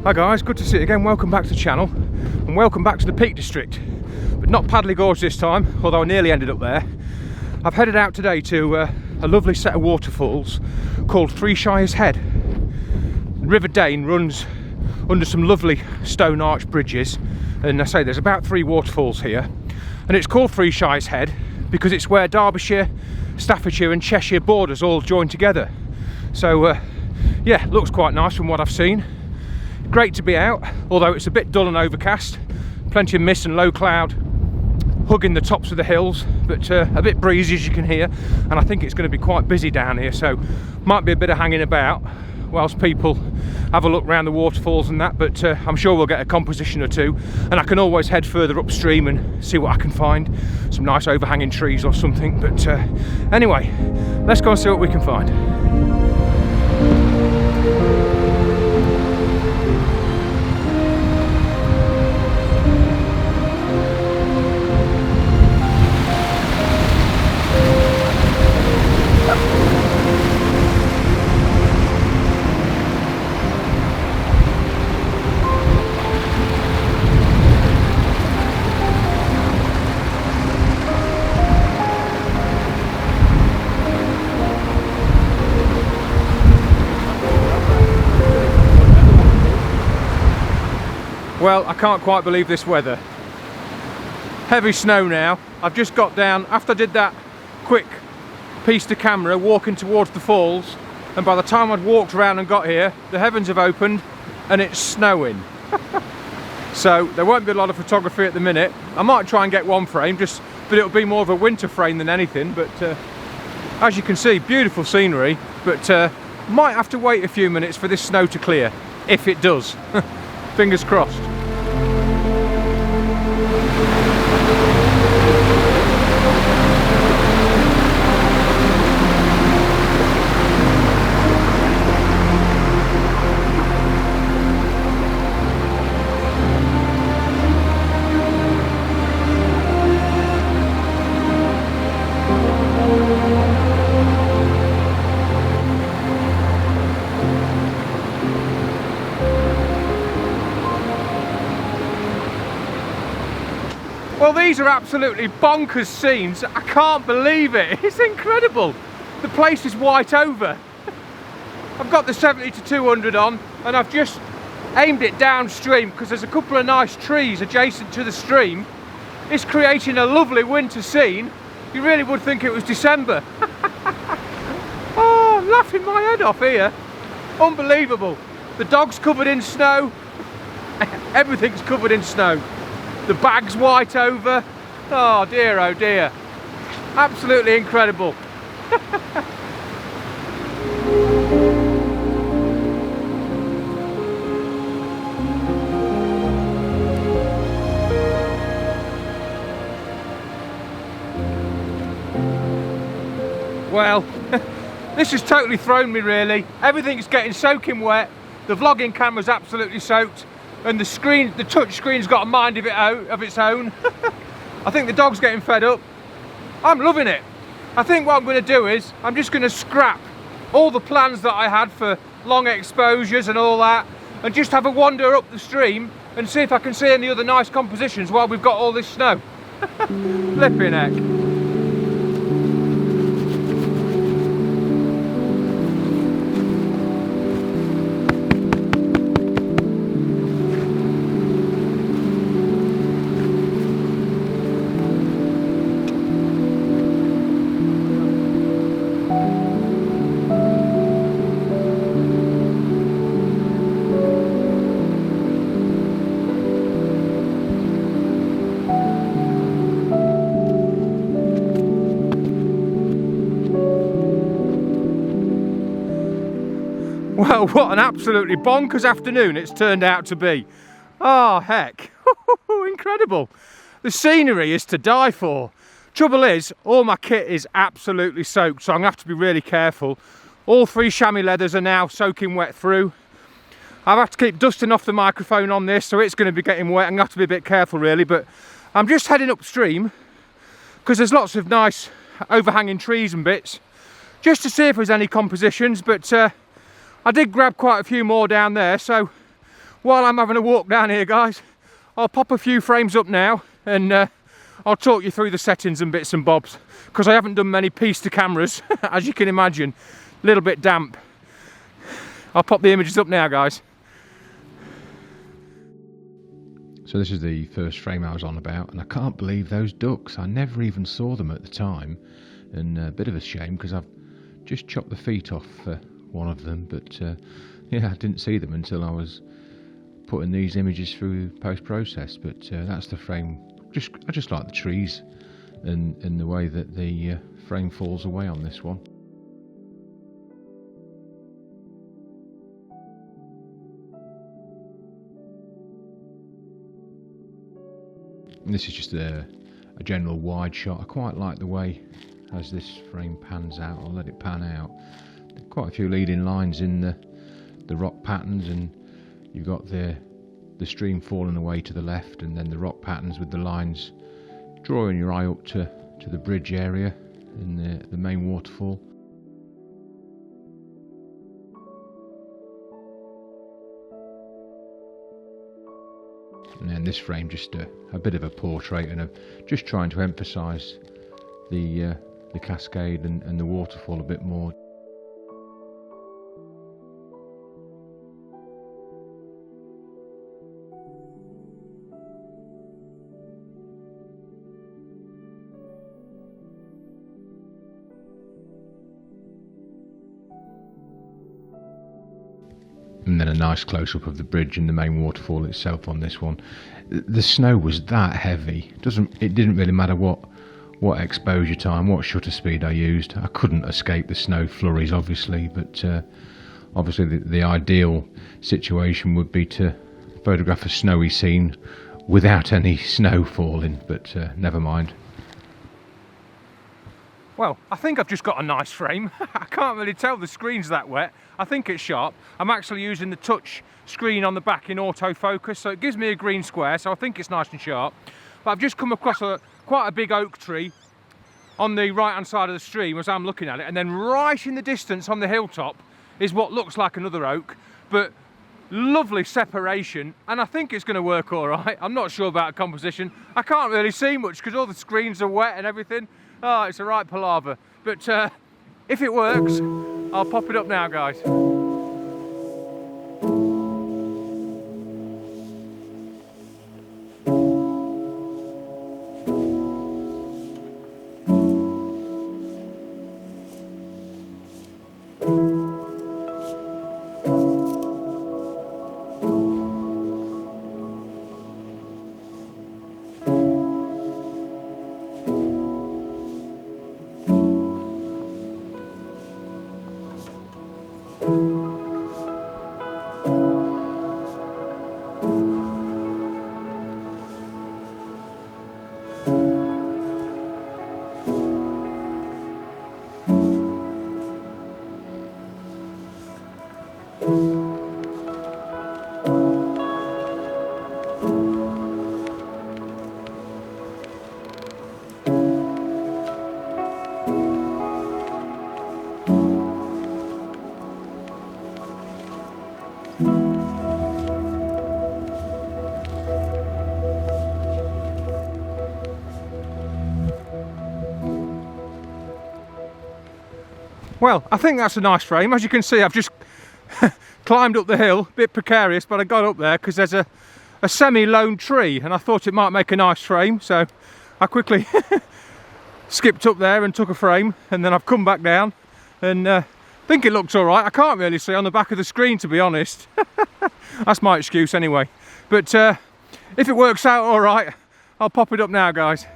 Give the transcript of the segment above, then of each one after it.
Hi guys, good to see you again. Welcome back to the channel and welcome back to the Peak District, but not Padley Gorge this time, although I nearly ended up there. I've headed out today to a lovely set of waterfalls called Three Shires Head. River Dane runs under some lovely stone arch bridges, and I say there's about 3 waterfalls here, and it's called Three Shires Head because it's where Derbyshire, Staffordshire and Cheshire borders all join together. So yeah, looks quite nice from what I've seen. Great to be out, although it's a bit dull and overcast. Plenty of mist and low cloud hugging the tops of the hills, but a bit breezy as you can hear, and I think it's going to be quite busy down here, so might be a bit of hanging about whilst people have a look around the waterfalls and that, but I'm sure we'll get a composition or two, and I can always head further upstream and see what I can find, some nice overhanging trees or something. But anyway, let's go and see what we can find. Well, I can't quite believe this weather. Heavy snow now. I've just got down, after I did that quick piece to camera walking towards the falls, and by the time I'd walked around and got here, the heavens have opened and it's snowing. So there won't be a lot of photography at the minute. I might try and get one frame, but it'll be more of a winter frame than anything. But as you can see, beautiful scenery, but might have to wait a few minutes for this snow to clear, if it does. Fingers crossed. Well, these are absolutely bonkers scenes. I can't believe it. It's incredible. The place is white over. I've got the 70 to 200 on, and I've just aimed it downstream because there's a couple of nice trees adjacent to the stream. It's creating a lovely winter scene. You really would think it was December. Oh, I'm laughing my head off here. Unbelievable. The dog's covered in snow. Everything's covered in snow. The bag's white over. Oh dear, oh dear. Absolutely incredible. Well, this has totally thrown me really. Everything's getting soaking wet. The vlogging camera's absolutely soaked. And the screen, the touch screen's got a mind of its own. I think the dog's getting fed up. I'm loving it. I think what I'm going to do is I'm just going to scrap all the plans that I had for long exposures and all that, and just have a wander up the stream and see if I can see any other nice compositions while we've got all this snow. Flipping heck. Well, what an absolutely bonkers afternoon it's turned out to be. Oh, heck. Incredible. The scenery is to die for. Trouble is, all my kit is absolutely soaked, so I'm going to have to be really careful. All 3 chamois leathers are now soaking wet through. I've had to keep dusting off the microphone on this, so it's going to be getting wet. I'm going to have to be a bit careful, really, but I'm just heading upstream because there's lots of nice overhanging trees and bits, just to see if there's any compositions, but I did grab quite a few more down there, so while I'm having a walk down here, guys, I'll pop a few frames up now and I'll talk you through the settings and bits and bobs, because I haven't done many piece to cameras, as you can imagine, a little bit damp. I'll pop the images up now, guys. So this is the first frame I was on about, and I can't believe those ducks. I never even saw them at the time, and a bit of a shame because I've just chopped the feet off one of them, but yeah, I didn't see them until I was putting these images through post-process. But that's the frame. I just like the trees and the way that the frame falls away on this one. And this is just a general wide shot. I quite like the way as this frame pans out. I'll let it pan out. Quite a few leading lines in the rock patterns, and you've got the stream falling away to the left, and then the rock patterns with the lines drawing your eye up to the bridge area in the main waterfall. And then this frame, just a bit of a portrait, and just trying to emphasise the cascade and the waterfall a bit more. And then a nice close-up of the bridge and the main waterfall itself on this one. The snow was that heavy. It didn't really matter what exposure time, what shutter speed I used. I couldn't escape the snow flurries, obviously, but obviously the ideal situation would be to photograph a snowy scene without any snow falling, but never mind. Well, I think I've just got a nice frame. I can't really tell the screen's that wet. I think it's sharp. I'm actually using the touch screen on the back in autofocus, so it gives me a green square, so I think it's nice and sharp. But I've just come across quite a big oak tree on the right hand side of the stream as I'm looking at it, and then right in the distance on the hilltop is what looks like another oak, but lovely separation, and I think it's going to work all right. I'm not sure about composition. I can't really see much because all the screens are wet and everything. Oh, it's a right palaver, but if it works, I'll pop it up now, guys. Well, I think that's a nice frame. As you can see, I've just climbed up the hill, a bit precarious, but I got up there because there's a semi-lone tree and I thought it might make a nice frame, so I skipped up there and took a frame, and then I've come back down and think it looks all right. I can't really see on the back of the screen, to be honest. That's my excuse anyway. But if it works out all right, I'll pop it up now, guys.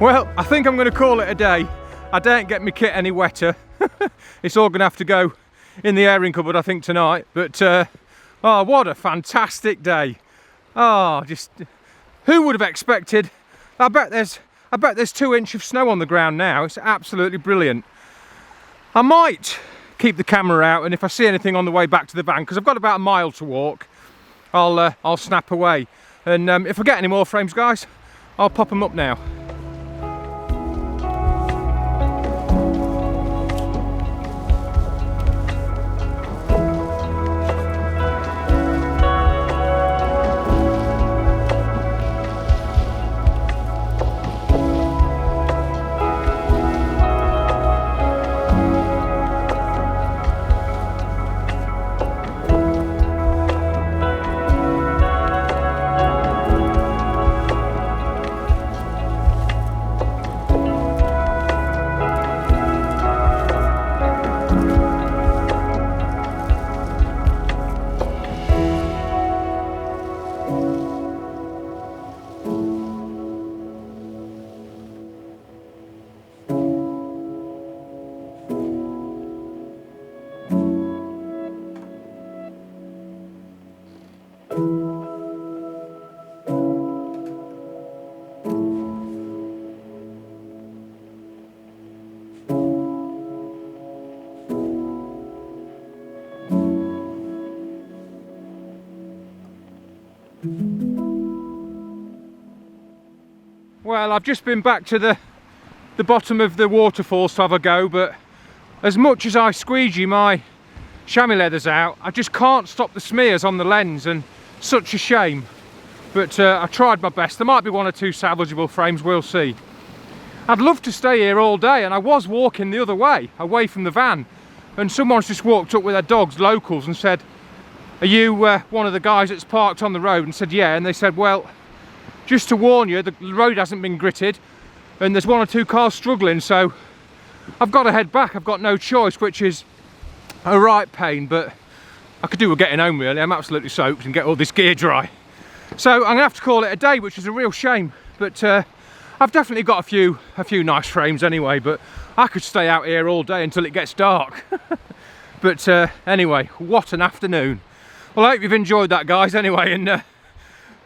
Well, I think I'm going to call it a day. I daren't get my kit any wetter. It's all going to have to go in the airing cupboard, I think, tonight. But oh, what a fantastic day! Oh, just who would have expected? I bet there's 2 inches of snow on the ground now. It's absolutely brilliant. I might keep the camera out, and if I see anything on the way back to the van, because I've got about a mile to walk, I'll snap away. And if I get any more frames, guys, I'll pop them up now. Well, I've just been back to the bottom of the waterfalls to have a go, but as much as I squeegee my chamois leathers out, I just can't stop the smears on the lens, and such a shame. But I tried my best. There might be 1 or 2 salvageable frames, we'll see. I'd love to stay here all day, and I was walking the other way, away from the van, and someone's just walked up with their dogs, locals, and said, "Are you one of the guys that's parked on the road?" And said, "Yeah." And they said, "Well, just to warn you, the road hasn't been gritted and there's 1 or 2 cars struggling, so I've got to head back. I've got no choice," which is a right pain, but I could do with getting home really. I'm absolutely soaked and get all this gear dry. So I'm gonna have to call it a day, which is a real shame. But I've definitely got a few nice frames anyway, but I could stay out here all day until it gets dark. But anyway, what an afternoon. Well, I hope you've enjoyed that, guys, anyway, and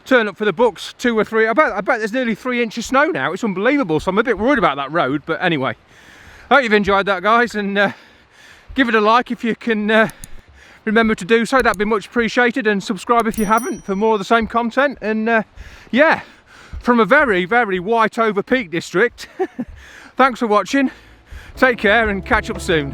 turn up for the books 2 or 3. I bet there's nearly 3 inches of snow now. It's unbelievable, so I'm a bit worried about that road, but anyway, I hope you've enjoyed that, guys, and give it a like if you can remember to do so. That'd be much appreciated, and subscribe if you haven't for more of the same content. And yeah, from a very, very white over Peak District, thanks for watching, take care and catch up soon.